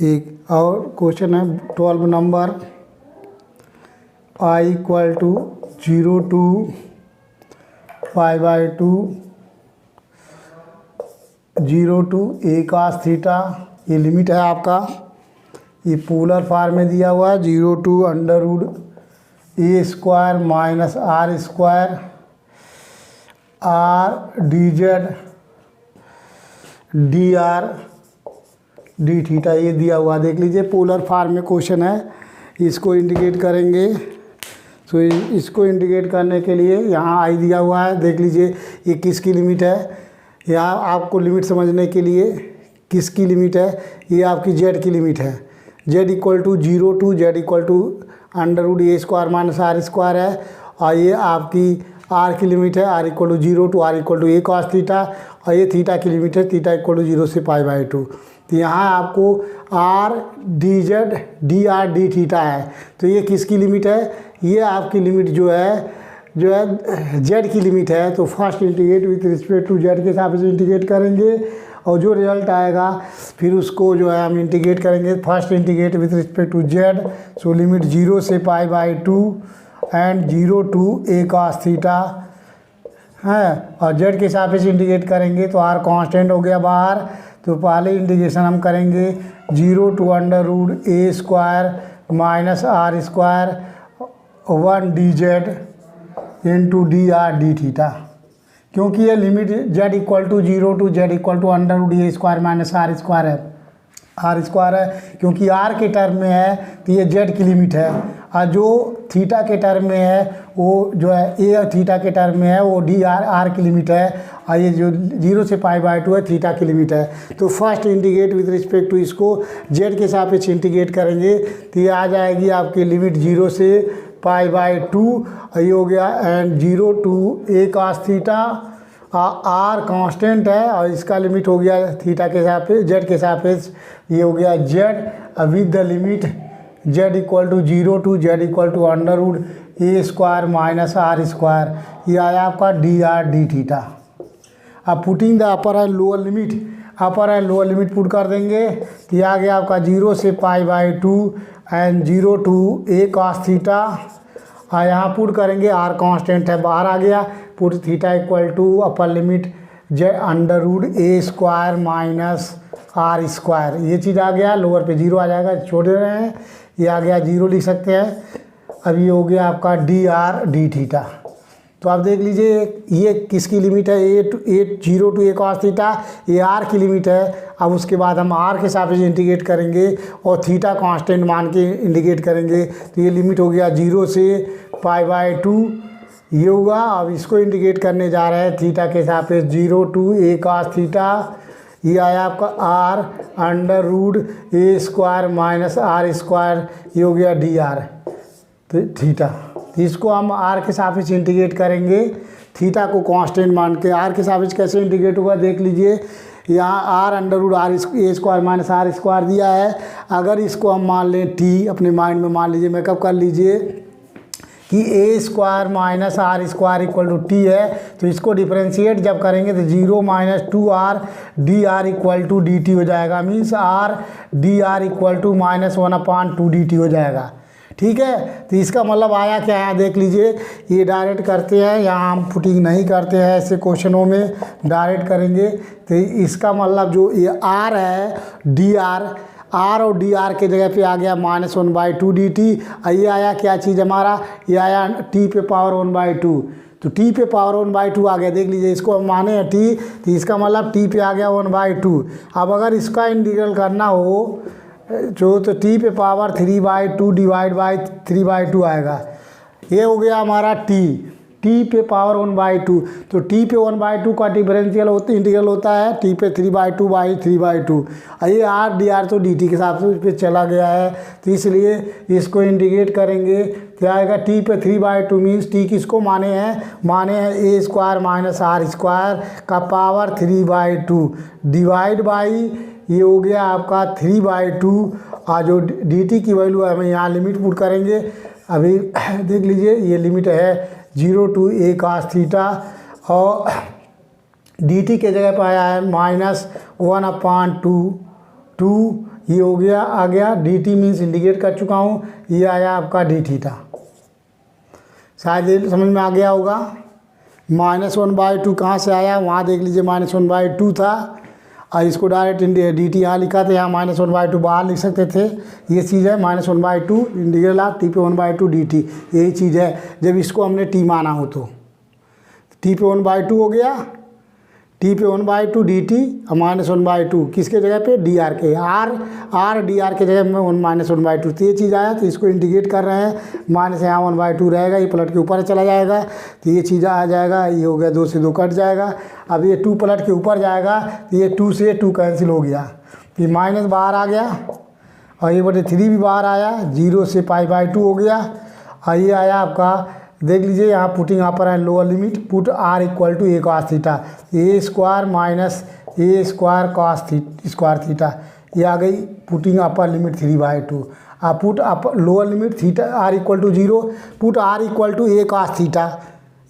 एक और क्वेश्चन है 12 number, I equal to 0 to π/2 0 to a cos theta, ये लिमिट है आपका। ये पोलर फॉर्म में दिया हुआ है 0 to √a² minus r² r dz dr D theta, ये दिया हुआ देख लीजिए। पोलर फॉर्म में क्वेश्चन है, इसको इंडिकेट करेंगे। तो इसको इंडिकेट करने के लिए यहाँ आई दिया हुआ है, देख लीजिए ये किसकी लिमिट है। यहाँ आपको लिमिट समझने के लिए किसकी लिमिट है, ये आपकी जेड की लिमिट है। Z equal to 0 to z equal to √a² minus r² है, और ये आपकी आर की लिमिट है, r equal to 0 to r equal to a cos theta, और ये थीटा की लिमिट है, थीटा इक्वल टू 0 से π/2। तो यहाँ आपको r dz dr D theta है। तो ये किसकी लिमिट है, ये आपकी लिमिट जो है जेड की लिमिट है। तो first integrate with respect to Z के हिसाब से इंटीग्रेट करेंगे, और जो रिजल्ट आएगा फिर उसको जो है हम इंटीग्रेट करेंगे। First integrate with respect to Z, so limit 0 से π/2 and 0 to a cos theta है, और जेड के हिसाब से इंटीग्रेट करेंगे तो आर कांस्टेंट हो गया बाहर। तो पहले इंटीग्रेशन हम करेंगे 0 to √a² minus r² 1 dz into dr D theta, क्योंकि ये limit z equal to 0 to z equal to √a² minus r² है, क्योंकि r के टर्म में है तो ये z की लिमिट है, और जो थीटा के टर्म में है वो जो है a थीटा के टर्म में है वो dr r की लिमिट है, और ये जो 0 से π/2 है थीटा की लिमिट है। तो first integrate with respect to इसको z के हिसाब से इंटीग्रेट करेंगे तो ये आ जाएगी आपकी लिमिट 0 से π/2, ये हो गया, and 0 to a cos theta, R constant है और इसका लिमिट हो गया थीटा के हिसाब से, जेड के हिसाब से ये हो गया Z with the limit Z equal to 0 to z equal to √a² minus r², ये आया आपका dr डी थीटा। अब putting the upper and lower limit, upper and lower limit put कर देंगे तो ये आ गया आपका 0 से π/2 and 0 to a cos theta, और यहाँ पुट करेंगे आर कांस्टेंट है बाहर आ गया, put theta equal to upper limit √a² minus r², ये चीज़ आ गया। लोअर पे 0 आ जाएगा, छोड़ दे रहे हैं, ये आ गया 0 लिख सकते हैं। अब ये हो गया आपका dr डी थीटा। तो आप देख लीजिए ये किसकी लिमिट है, 0 to a cos थीटा, ये r की लिमिट है। अब उसके बाद हम r के हिसाब से इंटीग्रेट करेंगे और थीटा कांस्टेंट मान के इंटीग्रेट करेंगे, तो ये लिमिट हो गया 0 से π/2, ये होगा। अब इसको इंटीग्रेट करने जा रहे हैं थीटा के हिसाब से 0 to a cos थीटा, ये आया आपका r √a² माइनस r², ये हो गया dr तो थीटा। तो इसको हम r के हिसाब से इंटीग्रेट करेंगे, थीटा को कांस्टेंट मान के। r के हिसाब से कैसे इंटीग्रेट होगा देख लीजिए, यहाँ r √a² माइनस r² दिया है। अगर इसको हम मान लें t, अपने माइंड में मान लीजिए, मेकअप कर लीजिए कि a² minus r² equal to t है, तो इसको डिफ्रेंशिएट जब करेंगे तो 0 minus 2r dr equal to dt हो जाएगा, means r dr equal to -1/2 dt हो जाएगा। ठीक है, तो इसका मतलब आया क्या है देख लीजिए, ये डायरेक्ट करते हैं, यहाँ हम पुटिंग नहीं करते हैं ऐसे क्वेश्चनों में, डायरेक्ट करेंगे। तो इसका मतलब जो ये r है dr, r और dr के जगह पे आ गया -1/2 dt, और ये आया क्या चीज़ हमारा, ये आया t पे पावर 1/2, तो t पे पावर 1/2 आ गया। देख लीजिए इसको हम माने हैं t, तो इसका मतलब t पे आ गया 1/2। अब अगर इसका इंटीग्रल करना हो जो तो t पे पावर 3/2 डिवाइड बाई 3/2 आएगा, ये हो गया हमारा t पे पावर 1/2। तो t पे 1/2 का डिफरेंशियल इंटीग्रल होता है t पे 3/2 बाई 3/2, ये r dr तो dt के हिसाब से उस पर चला गया है, तो इसलिए इसको इंटीग्रेट करेंगे तो आएगा t पे 3/2, मीन्स t किसको माने हैं a² माइनस r² का पावर 3/2 डिवाइड बाई, ये हो गया आपका 3/2, और जो dt की वैल्यू है हमें यहाँ लिमिट पुट करेंगे। अभी देख लीजिए ये लिमिट है 0 to a cos थीटा, और dt के जगह पर आया है -1/2 ये हो गया आ गया डी टी मीन्स इंडिकेट कर चुका हूँ, ये आया आपका डी थीटा। शायद ये समझ में आ गया होगा। -1/2 कहाँ से आया, वहाँ देख लीजिए -1/2 था और इसको डायरेक्ट डी टी यहाँ लिखा था, यहाँ -1/2 बाहर लिख सकते थे। ये चीज़ है -1/2 इंटीग्रल ऑफ टी पे 1/2 डी टी, यही चीज़ है जब इसको हमने टी माना हो तो। टी पे 1/2 हो गया, टी पे 1/2 डी टी और -1/2 किसके जगह पे, डी आर के, आर डी आर के जगह में -1/2। तो ये चीज़ आया तो इसको इंटीग्रेट कर रहे हैं, माइनस यहाँ 1/2 रहेगा, ये पलट के ऊपर चला जाएगा तो ये चीज़ आ जाएगा, ये हो गया 2 से 2 कट जाएगा। अब ये 2 पलट के ऊपर जाएगा तो ये 2 से 2 कैंसिल हो गया, ये माइनस बाहर आ गया और ये बटे 3 भी बाहर आया, 0 से π/2 हो गया। और ये आया आपका, देख लीजिए यहाँ पुटिंग यहाँ पर है lower limit, put r equal to a cos theta, a square minus a square cos square theta, ये आ गई पुटिंग अपर लिमिट 3/2। आप put upper lower limit theta r equal to 0, put r equal to a cos theta,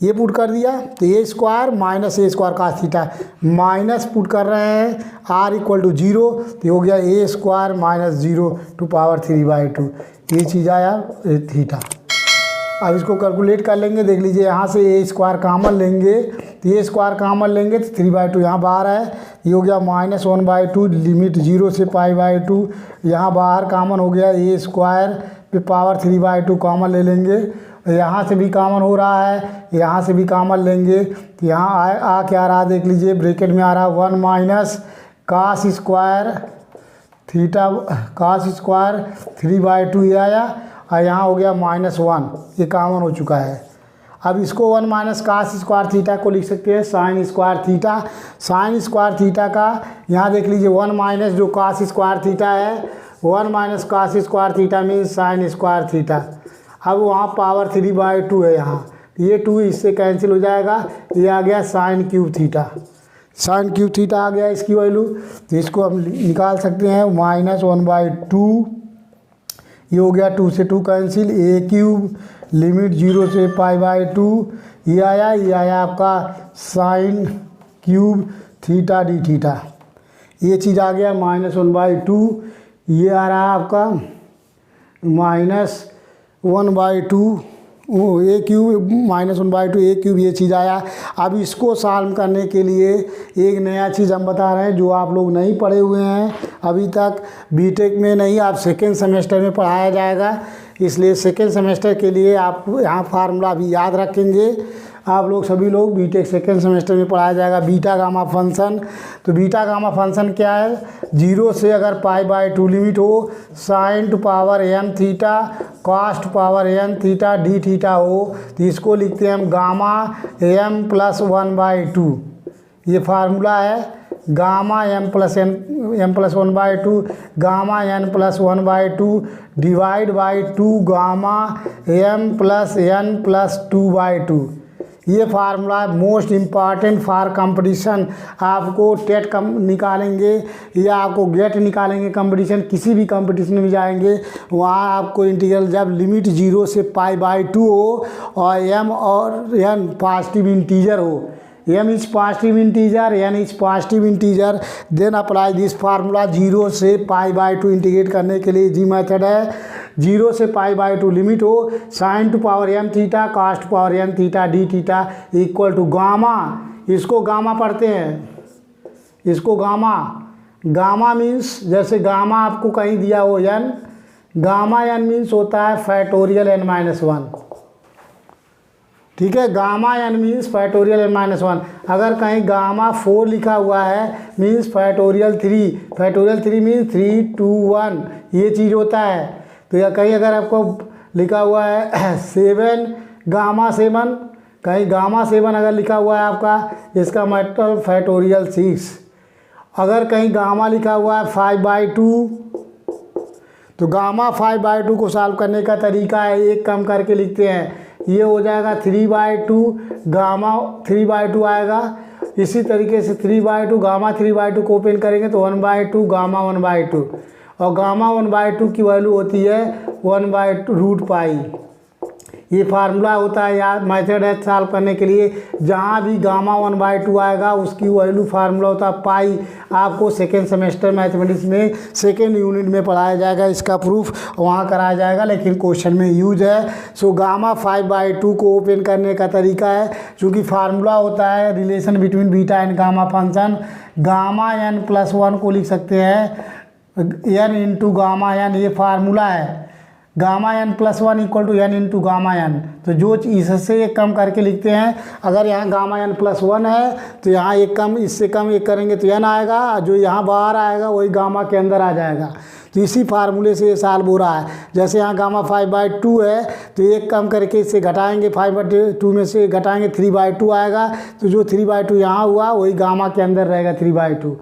ये put कर दिया तो a square minus a square cos theta, minus put कर रहे हैं r इक्वल टू 0 तो हो गया a square minus 0 to power 3/2, ये चीज़ आया थीटा। अब इसको कैलकुलेट कर लेंगे, देख लीजिए यहाँ से ए स्क्वायर कामन लेंगे तो ए स्क्वायर कामन लेंगे तो 3/2 यहाँ बाहर है, ये हो गया -1/2 लिमिट 0 से π/2, यहाँ बाहर कामन हो गया ए स्क्वायर पे पावर 3/2 कामन ले लेंगे, यहाँ से भी कामन हो रहा है, यहाँ से भी कामन लेंगे तो यहाँ आ क्या आ रहा देख लीजिए, ब्रैकेट में आ रहा 1 minus cos square theta cos square 3/2 ये आया और यहाँ हो गया -1, ये कॉमन हो चुका है। अब इसको 1 माइनस cos स्क्वायर थीटा को लिख सकते हैं sin square theta, sin square theta का यहाँ देख लीजिए 1 माइनस जो cos स्क्वायर थीटा है, 1 minus cos square theta means sin square theta. अब वहाँ पावर 3/2 है, यहाँ ये 2 इससे कैंसिल हो जाएगा, ये आ गया sin cube theta, sin cube theta आ गया इसकी वैल्यू। तो इसको हम निकाल सकते हैं -1/2, ये हो गया 2 से 2 कैंसिल, a क्यूब लिमिट 0 से π/2, ये आया आपका sine cube theta D theta, ये चीज़ आ गया -1/2, ये आ रहा है आपका -1/2 a क्यूब -1/2 a क्यूब, ये चीज़ आया। अब इसको सॉल्व करने के लिए एक नया चीज़ हम बता रहे हैं जो आप लोग नहीं पढ़े हुए हैं अभी तक, बीटेक में नहीं, आप सेकेंड सेमेस्टर में पढ़ाया जाएगा, इसलिए सेकेंड सेमेस्टर के लिए आप यहाँ फार्मूला भी याद रखेंगे। आप लोग सभी लोग बीटेक सेकेंड सेमेस्टर में पढ़ाया जाएगा बीटा गामा फंक्शन। तो बीटा गामा फंक्शन क्या है, 0 से अगर π/2 लिमिट हो, sine to power n theta cos to power n theta D theta हो, तो इसको लिखते हैं हम गामा m प्लस 1/2, ये फार्मूला है gamma m plus 1/2 gamma n plus 1/2 divide by 2 gamma m plus n plus 2/2, ये formula most important for competition. आपको टेट निकालेंगे या आपको गेट निकालेंगे, कंपटीशन किसी भी कंपटीशन में जाएंगे, वहाँ आपको इंटीग्रल जब लिमिट 0 से π/2 हो और m और n पॉजिटिव इंटीजर हो, m is positive integer, n is positive integer, then apply this formula 0 से π/2 इंटीग्रेट करने के लिए जी मेथड है। 0 से π/2 लिमिट हो, sine to power m theta cos to power n theta D theta equal to gamma, इसको gamma पढ़ते हैं, इसको गामा मीन्स जैसे गामा आपको कहीं दिया हो n, गामा n मीन्स होता है फैक्टोरियल n-1, ठीक है, gamma n means factorial n-1। अगर कहीं गामा 4 लिखा हुआ है मीन्स फैक्टोरियल 3 मीन्स 3 2 1, ये चीज़ होता है। तो या कहीं अगर आपको लिखा हुआ है 7 गामा 7, कहीं गामा 7 अगर लिखा हुआ है आपका, इसका मतलब फैक्टोरियल 6। अगर कहीं गामा लिखा हुआ है 5/2, तो गामा 5/2 को सॉल्व करने का तरीका है, एक कम करके लिखते हैं, ये हो जाएगा 3/2 गामा 3/2 आएगा। इसी तरीके से 3/2 गामा 3/2 को ओपन करेंगे तो 1/2 गामा 1/2, और गामा 1/2 की वैल्यू होती है 1/√π। ये फार्मूला होता है या मेथड है सॉल्व करने के लिए। जहाँ भी गामा 1/2 आएगा उसकी वैल्यू फार्मूला होता है पाई। आपको सेकेंड सेमेस्टर मैथमेटिक्स में सेकेंड यूनिट में पढ़ाया जाएगा, इसका प्रूफ वहाँ कराया जाएगा, लेकिन क्वेश्चन में यूज है। सो गामा 5/2 को ओपन करने का तरीका है, चूँकि फार्मूला होता है relation between beta and gamma function. Gamma n+1 को लिख सकते हैं n इंटू गामा n, ये फार्मूला है। Gamma n+1 equal to n into gamma n। तो जो इससे एक कम करके लिखते हैं, अगर यहाँ गामा n+1 है तो यहाँ एक कम, इससे कम एक करेंगे तो n आएगा, जो यहाँ बाहर आएगा वही गामा के अंदर आ जाएगा। तो इसी फार्मूले से ये सॉल्व हो रहा है। जैसे यहाँ गामा 5/2 है तो एक कम करके इससे घटाएंगे, 5/2 में से घटाएंगे 3/2 आएगा, तो जो 3/2 यहाँ हुआ वही गामा के अंदर रहेगा 3/2।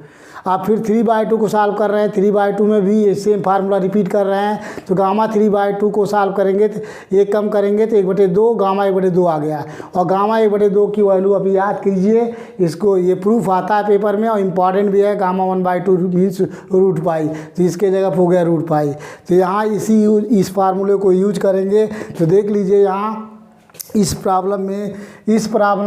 आप फिर 3/2 को सॉल्व कर रहे हैं, 3/2 में भी सेम फार्मूला रिपीट कर रहे हैं, तो गामा 3/2 को सॉल्व करेंगे तो एक कम करेंगे तो 1/2 गामा 1/2 आ गया। और गामा 1/2 की वैल्यू अभी याद कीजिए, इसको ये प्रूफ आता है पेपर में और इम्पॉर्टेंट भी है। गामा 1/2 मीन्स √π, तो इसके जगह हो गया √π। तो यहाँ इस फार्मूले को यूज करेंगे। तो देख लीजिए यहाँ इस प्रॉब्लम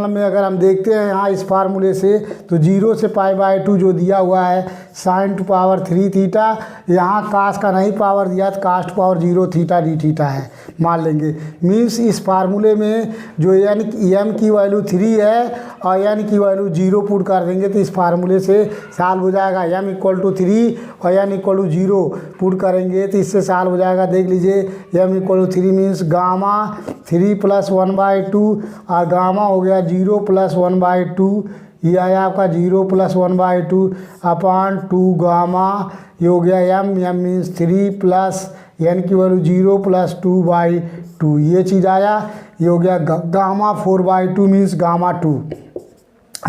में अगर हम देखते हैं यहाँ इस फार्मूले से, तो 0 से π/2 जो दिया हुआ है sin⁻³ थीटा, यहाँ कास का नहीं पावर दिया तो cos⁻0 थीटा d थीटा है मान लेंगे। मीन्स इस फार्मूले में जो m की वैल्यू 3 है और n की वैल्यू 0 पुट कर देंगे तो इस फार्मूले से सॉल्व हो जाएगा। m = 3 और n = 0 पुट करेंगे तो इससे सॉल्व हो जाएगा। देख लीजिए m = 3 मीन्स गामा 3 + 1/2 और गामा हो गया 0 + 1/2। ये आया आपका 0 + 1/2 अपॉन 2 गामा, ये हो गया m मीन्स 3 प्लस n की वैल्यू 0 + 2/2, ये चीज़ आया। ये हो गया गामा 4/2 मीन्स गामा 2,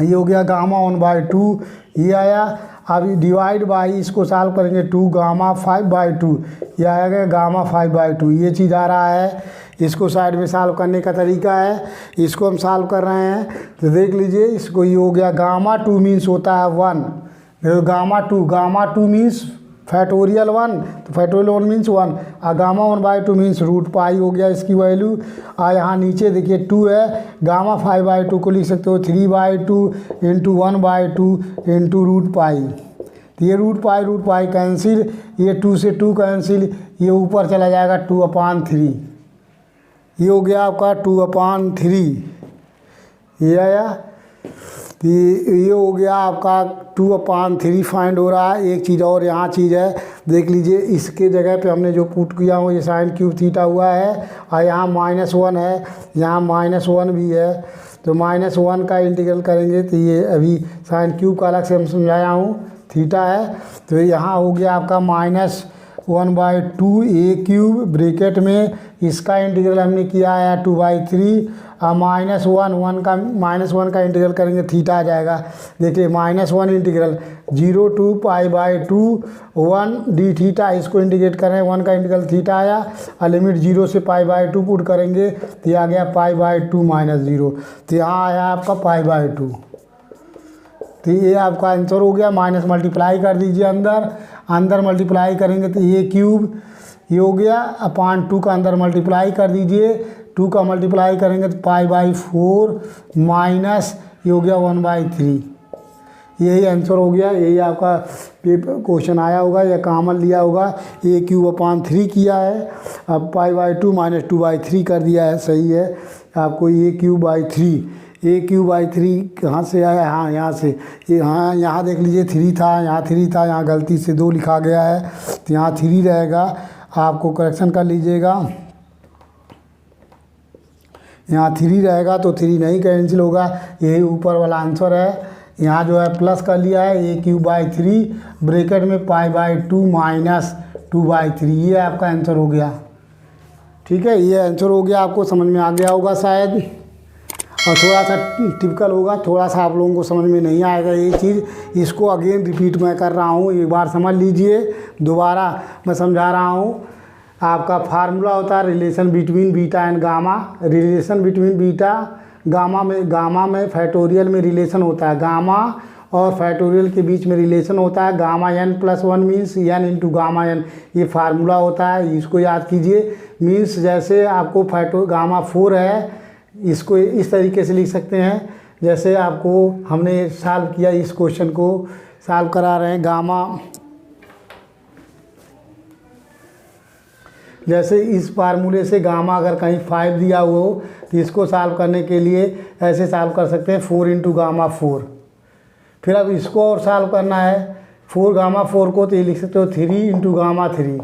ये हो गया गामा 1/2, ये आया। अब डिवाइड बाई इसको सॉल्व करेंगे 2 गामा 5/2, ये आएगा गामा 5/2, ये चीज़ आ रहा है। इसको साइड में सॉल्व करने का तरीका है, इसको हम सॉल्व कर रहे हैं। तो देख लीजिए इसको, ये हो गया गामा 2 मीन्स होता है 1, गामा 2 मीन्स फैक्टोरियल 1, तो फैक्टोरियल 1 मीन्स 1 और गामा 1/2 मीन्स √π हो गया इसकी वैल्यू। और यहाँ नीचे देखिए 2 है, गामा 5/2 को लिख सकते हो 3/2 इंटू 1/2 इंटू √π। तो ये √π कैंसिल, ये 2 से 2 कैंसिल, ये ऊपर चला जाएगा 2/3, ये हो गया आपका 2/3, ये आया। ये हो गया आपका 2/3 फाइंड हो रहा है। एक चीज़ और यहाँ चीज़ है, देख लीजिए इसके जगह पे हमने जो पुट किया हो ये sin³ थीटा हुआ है और यहाँ -1 है, यहाँ -1 भी है, तो -1 का इंटीग्रल करेंगे तो ये अभी sin³ का अलग से हम समझाया हूँ, थीटा है। तो यहाँ हो गया आपका -1/2 a³ ब्रैकेट में, इसका इंटीग्रल हमने किया है 2/3 और -1 का इंटीग्रल करेंगे थीटा आ जाएगा। देखिए -1 इंटीग्रल 0 to π/2 1 d थीटा, इसको इंटीग्रेट करें 1 का इंटीग्रल थीटा आया और लिमिट 0 से π/2 पुट करेंगे तो ये आ गया π/2 -0, तो यहाँ आया आपका π/2। तो ये आपका आंसर हो गया। माइनस मल्टीप्लाई कर दीजिए अंदर मल्टीप्लाई करेंगे तो a³ ये हो गया, अपॉन 2 का अंदर मल्टीप्लाई कर दीजिए, 2 का मल्टीप्लाई करेंगे तो π/4 माइनस ये हो गया 1/3, यही आंसर हो गया। यही आपका पेपर क्वेश्चन आया होगा या कॉमन लिया होगा, a³/3 किया है, अब π/2 - 2/3 कर दिया है, सही है। आपको a³/3 कहाँ से आया, हाँ यहाँ से, ये हाँ यहाँ देख लीजिए 3 था, यहाँ गलती से 2 लिखा गया है तो यहाँ 3 रहेगा, आपको करेक्शन कर लीजिएगा। यहाँ 3 रहेगा तो 3 नहीं कैंसिल होगा, यही ऊपर वाला आंसर है। यहाँ जो है प्लस कर लिया है a³/3 ब्रैकेट में π/2 - 2/3, ये आपका आंसर हो गया। ठीक है, ये आंसर हो गया, आपको समझ में आ गया होगा शायद, और थोड़ा सा टिपिकल होगा, थोड़ा सा आप लोगों को समझ में नहीं आएगा ये चीज़, इसको अगेन रिपीट मैं कर रहा हूँ, एक बार समझ लीजिए, दोबारा मैं समझा रहा हूँ। आपका फार्मूला होता है relation between beta and gamma, relation between beta gamma में फैक्टोरियल में रिलेशन होता है, गामा और फैक्टोरियल के बीच में रिलेशन होता है। Gamma n plus one means n into gamma n, ये फार्मूला होता है, इसको याद कीजिए। मीन्स जैसे आपको गामा 4 है, इसको इस तरीके से लिख सकते हैं जैसे आपको हमने सॉल्व किया, इस क्वेश्चन को सॉल्व करा रहे हैं। गामा जैसे इस फार्मूले से गामा अगर कहीं 5 दिया हुआ हो तो इसको सॉल्व करने के लिए ऐसे सॉल्व कर सकते हैं 4 इंटू गामा 4। फिर अब इसको और सॉल्व करना है 4 गामा 4 को, तो ये लिख सकते हो 3 इंटू गामा 3।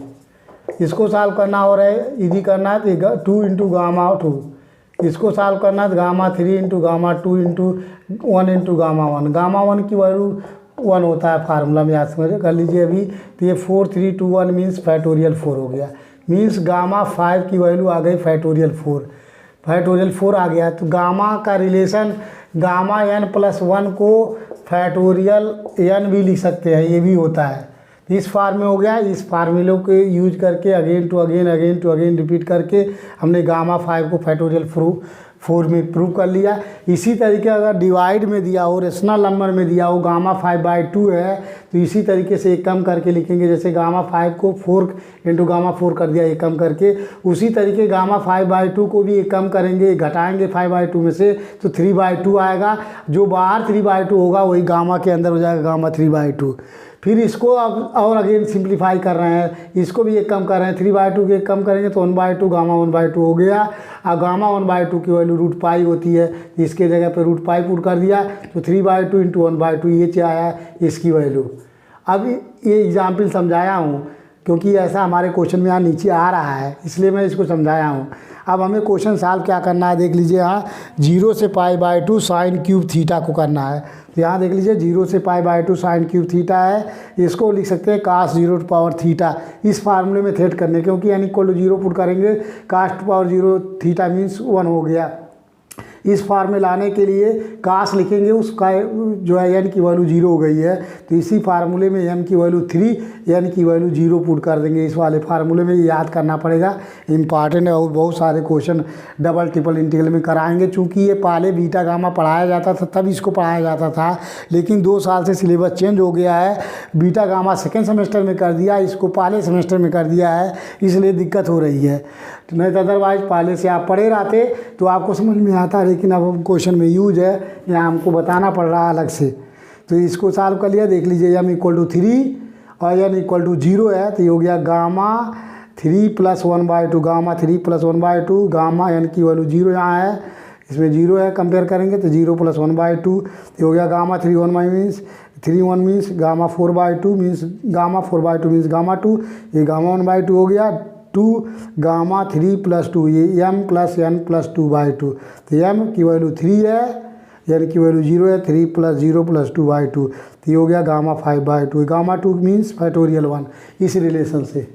इसको सॉल्व करना और है इजी करना है तो 2 इंटू गामा 2। इसको सॉल्व करना है तो gamma 3 into gamma 2 into 1 into gamma 1। Gamma 1 की वैल्यू 1 होता है फार्मूला में, याद समझ कर लीजिए अभी। तो ये 4 3 2 1 मीन्स फैक्टोरियल 4 हो गया। मीन्स गामा 5 की वैल्यू आ गई फैक्टोरियल 4, फैक्टोरियल 4 आ गया। तो गामा का रिलेशन गामा n प्लस 1 को फैक्टोरियल n भी लिख सकते हैं, ये भी होता है। तो इस फार्म में हो गया। इस फार्मूलों के यूज करके अगेन टू अगेन रिपीट करके हमने गामा 5 को फैक्टोरियल 4 में प्रूव कर लिया। इसी तरीके अगर डिवाइड में दिया हो, रेशनल नंबर में दिया हो, गामा 5/2 है तो इसी तरीके से एक कम करके लिखेंगे। जैसे गामा 5 को 4 इंटू गामा 4 कर दिया एक कम करके, उसी तरीके गामा 5/2 को भी एक कम करेंगे, घटाएंगे 5/2 में से तो 3/2 आएगा। जो बाहर 3/2 होगा वही गामा के अंदर हो जाएगा, गामा 3/2। फिर इसको अब और अगेन सिंप्लीफाई कर रहे हैं, इसको भी एक कम कर रहे हैं, 3/2 के एक कम करेंगे तो 1/2 गामा 1/2 हो गया। और गामा 1/2 की वैल्यू √π होती है, इसके जगह पे √π पुट कर दिया तो 3/2 इंटू 1/2 ये क्या आया इसकी वैल्यू। अब ये एग्जाम्पल समझाया हूँ क्योंकि ऐसा हमारे क्वेश्चन में यहाँ नीचे आ रहा है, इसलिए मैं इसको समझाया हूँ। अब हमें क्वेश्चन सॉल्व क्या करना है देख लीजिए। यहाँ 0 से π/2 साइन क्यूब थीटा को करना है। तो यहाँ देख लीजिए 0 से π/2 साइन क्यूब थीटा है, इसको लिख सकते हैं cos 0 इस फार्मूले में थेट करने, क्योंकि n = 0 पुट करेंगे cos 0 थीटा मीन्स 1 हो गया। इस फार्म में लाने के लिए कास लिखेंगे, उसका जो है n की वैल्यू 0 हो गई है तो इसी फार्मूले में m की वैल्यू 3 n की वैल्यू 0 पुट कर देंगे। इस वाले फार्मूले में याद करना पड़ेगा, इंपॉर्टेंट है। और बहुत सारे क्वेश्चन डबल ट्रिपल इंटीग्रल में कराएंगे। चूँकि ये पहले बीटा गामा पढ़ाया जाता था तब इसको पढ़ाया जाता था, लेकिन 2 साल से सिलेबस चेंज हो गया है। बीटा गामा सेकेंड सेमेस्टर में कर दिया, इसको पहले सेमेस्टर में कर दिया है, इसलिए दिक्कत हो रही है। नहीं तो अदरवाइज पहले से आप पढ़े रहते तो आपको समझ में आता, लेकिन अब क्वेश्चन में यूज है, यहाँ हमको बताना पड़ रहा है अलग से। तो इसको सॉल्व कर लिया, देख लीजिए m = 3 और n = 0 है तो ये हो गया गामा 3 + 1/2, गामा 3 + 1/2, गामा n की वैल्यू 0 यहाँ है, इसमें 0 है, कंपेयर करेंगे तो 0 + 1/2 ये हो गया gamma 3 1 means gamma 4/2 means gamma 4/2 means gamma 2, ये गामा 1/2 हो गया। 2 गामा 3 + 2 ये m + n + 2/2, तो m की वैल्यू 3 है, n की वैल्यू 0 है, 3 + 0 + 2/2 तो ये हो गया गामा 5/2। गामा 2 मीन्स फैक्टोरियल 1, इस रिलेशन से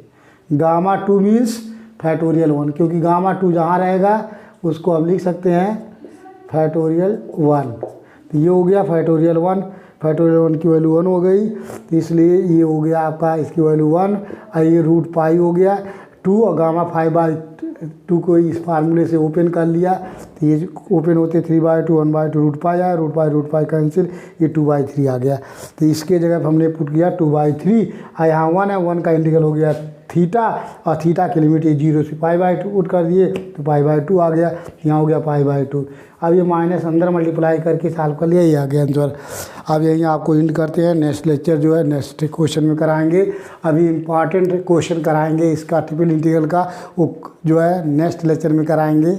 गामा 2 मीन्स फैक्टोरियल 1, क्योंकि गामा 2 जहाँ रहेगा उसको हम लिख सकते हैं फैक्टोरियल 1। तो ये हो गया फैक्टोरियल 1, फैक्टोरियल 1 की वैल्यू 1 हो गई, तो इसलिए ये हो गया आपका इसकी वैल्यू 1 और ये √π हो गया 2 और गामा 5/2 को इस फार्मूले से ओपन कर लिया तो ये ओपन होते 3/2 1/2 √π आया, √π कैंसिल, ये 2/3 आ गया। तो इसके जगह पर हमने पुट किया 2/3 और यहाँ 1 है, 1 का इंटीग्रल हो गया थीटा और थीटा की लिमिट ये 0 से π/2 पुट कर दिए तो π/2 आ गया, यहाँ हो गया π/2। अब ये माइनस अंदर मल्टीप्लाई करके सॉल्व कर लिया, ये आ गया आंसर। अब यहीं आपको एंड करते हैं, नेक्स्ट लेक्चर जो है नेक्स्ट क्वेश्चन में कराएंगे। अभी इम्पॉर्टेंट क्वेश्चन कराएंगे इसका ट्रिपल इंटीग्रल का, वो जो है नेक्स्ट लेक्चर में कराएंगे।